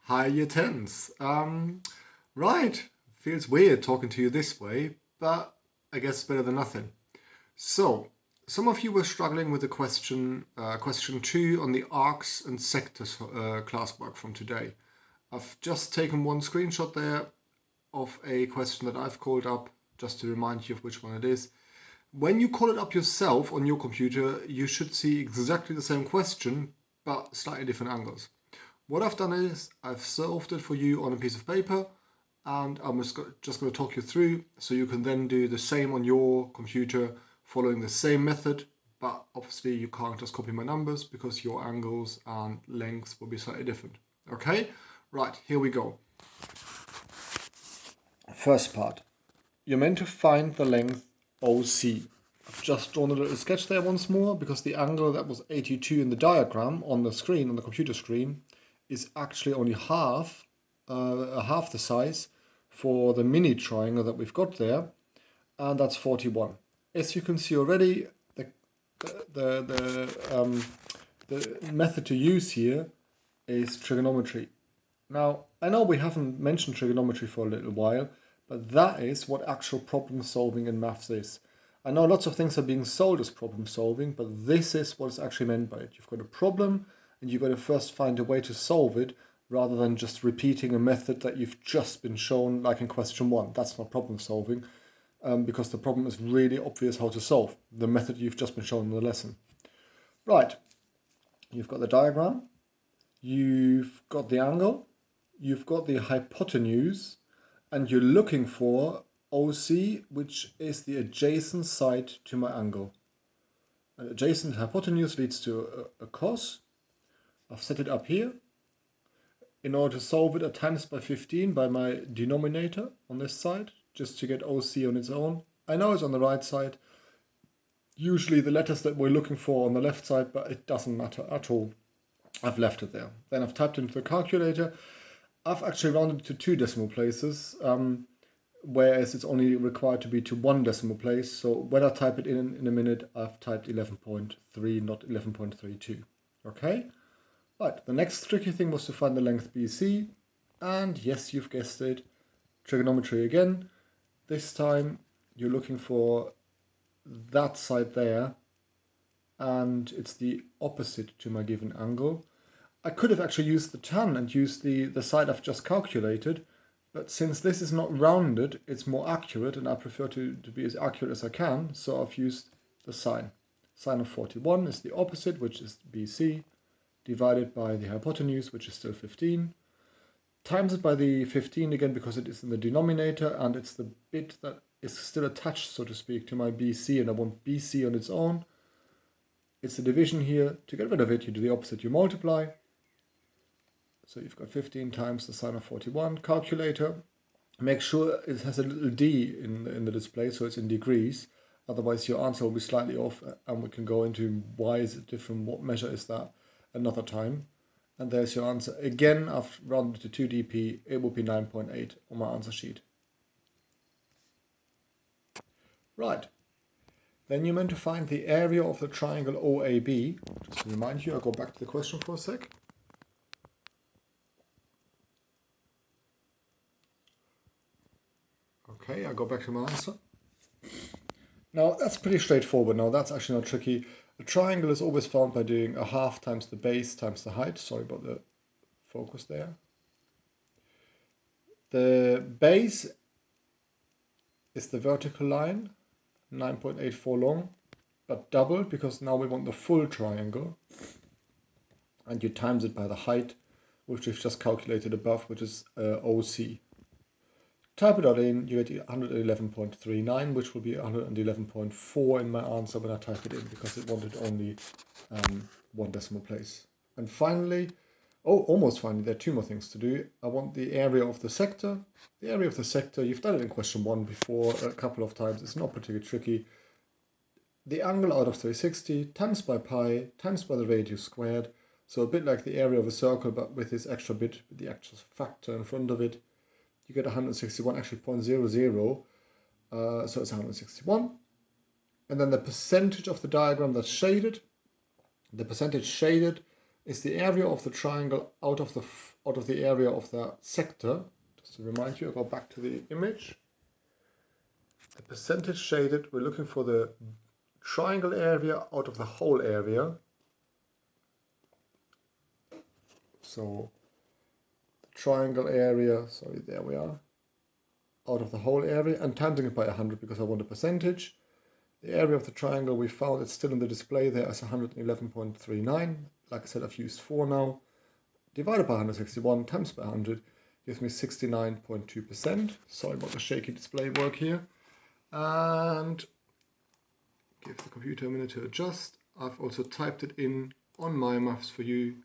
Hi, year 10s. Right, feels weird talking to you this way, but I guess it's better than nothing. So, some of you were struggling with the question 2 on the arcs and sectors classwork from today. I've just taken one screenshot there of a question that I've called up just to remind you of which one it is. When you call it up yourself on your computer, you should see exactly the same question, but slightly different angles. What I've done is I've solved it for you on a piece of paper, and I'm just going to talk you through so you can then do the same on your computer following the same method, but obviously you can't just copy my numbers because your angles and lengths will be slightly different. Okay? Right, here we go. First part. You're meant to find the length OC. I've just drawn a little sketch there once more because the angle that was 82 in the diagram on the screen, on the computer screen, is actually only half the size for the mini triangle that we've got there, and that's 41. As you can see already, the method to use here is trigonometry. Now, I know we haven't mentioned trigonometry for a little while, but that is what actual problem solving in maths is. I know lots of things are being sold as problem solving, but this is what is actually meant by it. You've got a problem, and you've got to first find a way to solve it rather than just repeating a method that you've just been shown, like in question 1. That's not problem solving, because the problem is really obvious how to solve the method you've just been shown in the lesson. Right, you've got the diagram, you've got the angle, you've got the hypotenuse, and you're looking for OC, which is the adjacent side to my angle. An adjacent hypotenuse leads to a cos. I've set it up here. In order to solve it, I times by 15 by my denominator on this side, just to get OC on its own. I know it's on the right side. Usually the letters that we're looking for on the left side, but it doesn't matter at all. I've left it there. Then I've typed into the calculator. I've actually rounded to 2 decimal places, whereas it's only required to be to 1 decimal place. So when I type it in a minute, I've typed 11.3, not 11.32. Okay? Right, the next tricky thing was to find the length BC. And yes, you've guessed it, trigonometry again. This time you're looking for that side there, and it's the opposite to my given angle. I could have actually used the tan and used the side I've just calculated, but since this is not rounded, it's more accurate, and I prefer to be as accurate as I can, so I've used the sine. Sine of 41 is the opposite, which is BC, divided by the hypotenuse, which is still 15, times it by the 15 again because it is in the denominator, and it's the bit that is still attached, so to speak, to my BC, and I want BC on its own. It's the division here. To get rid of it, you do the opposite, you multiply. So you've got 15 times the sine of 41. Calculator, make sure it has a little d in the display, so it's in degrees. Otherwise your answer will be slightly off, and we can go into why is it different, what measure is that another time. And there's your answer. Again, I've rounded to 2 dp. It will be 9.8 on my answer sheet. Right. Then you're meant to find the area of the triangle OAB. Just to remind you, I'll go back to the question for a sec. Okay, I'll go back to my answer. Now, that's pretty straightforward. Now, that's actually not tricky. A triangle is always found by doing a half times the base times the height. Sorry about the focus there. The base is the vertical line, 9.84 long, but doubled because now we want the full triangle. And you times it by the height, which we've just calculated above, which is OC. Type it all in, you get 111.39, which will be 111.4 in my answer when I type it in, because it wanted only 1 decimal place. And finally, almost finally, there are 2 more things to do. I want the area of the sector. The area of the sector, you've done it in question 1 before a couple of times. It's not particularly tricky. The angle out of 360 times by pi times by the radius squared. So a bit like the area of a circle, but with this extra bit, with the actual factor in front of it. You get 161, actually 0.00, so it's 161. And then the percentage of the diagram that's shaded. The percentage shaded is the area of the triangle out of the area of the sector. Just to remind you, I'll go back to the image. The percentage shaded, we're looking for the triangle area out of the whole area. So the triangle area, sorry, there we are, out of the whole area, and timesing it by 100 because I want a percentage. The area of the triangle we found, it's still in the display there as 111.39. Like I said, I've used 4 now. Divided by 161 times by 100 gives me 69.2%. Sorry about the shaky display work here. And give the computer a minute to adjust. I've also typed it in on MyMaths for you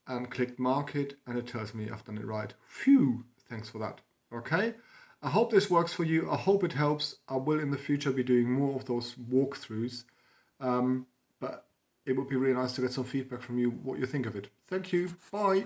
and clicked mark it, and it tells me I've done it right. Phew, thanks for that. Okay, I hope this works for you. I hope it helps. I will in the future be doing more of those walkthroughs, but it would be really nice to get some feedback from you, what you think of it. Thank you. Bye.